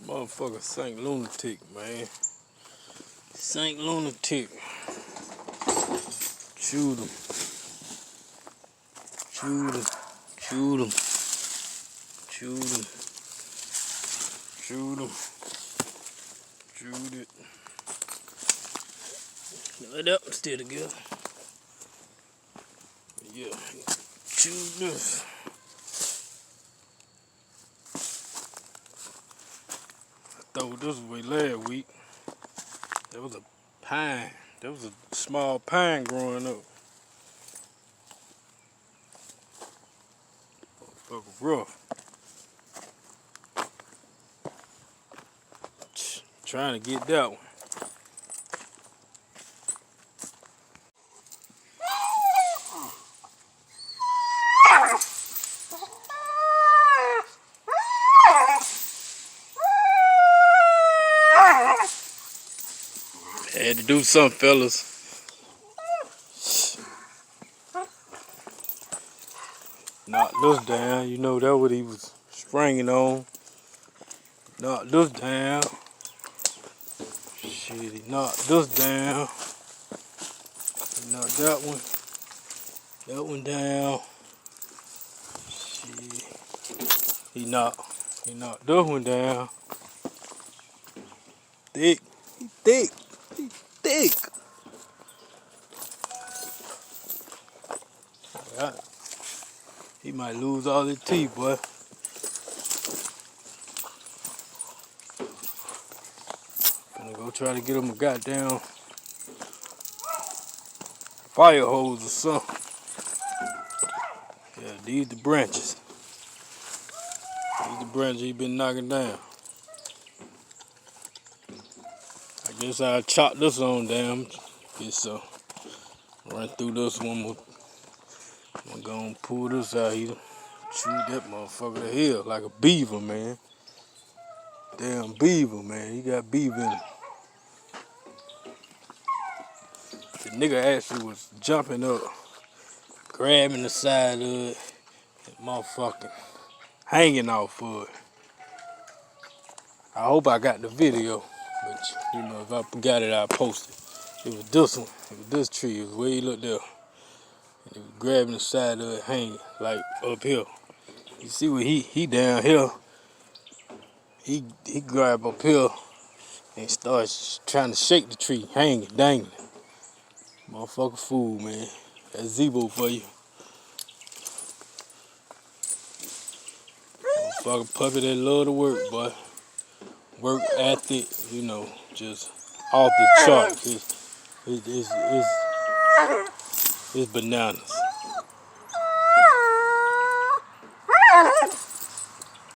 Motherfucker Saint Lunatic, man. Saint Lunatic. Shoot him. Shoot him. Shoot him. Shoot him. Shoot him. Shoot it. Let up, stay together. Yeah. Shoot this. I thought this was last week. There was a pine. There was a small pine growing up. Motherfucker rough. Trying to get that one. Had to do something, fellas. Knock this down. You know that what he was springing on. Knock this down. Shit, he knocked this down. He knocked that one. That one down. Shit. He knocked this one down. Thick. He thick. He thick. Right. He might lose all his teeth, boy. Gonna go try to get him a goddamn fire hose or something. Yeah, these the branches. These the branches he been knocking down. I guess I'll chop this on down. Get some. Run through this one. I'm gonna pull this out here. Shoot that motherfucker to hell like a beaver, man. Damn beaver, man. He got beaver in him. The nigga actually was jumping up, grabbing the side of it, and motherfucking hanging off of it. I hope I got the video, but you know, if I got it, I'll post it. It was this one. It was this tree. It was way he looked there. And he was grabbing the side of it, hanging, like up here. You see where he down here. He grabbed up here and starts trying to shake the tree, hanging, dangling. Motherfucker fool, man. That's zebo for you. Motherfucker puppy that love to work, boy. Work ethic, you know, just off the charts. It's bananas.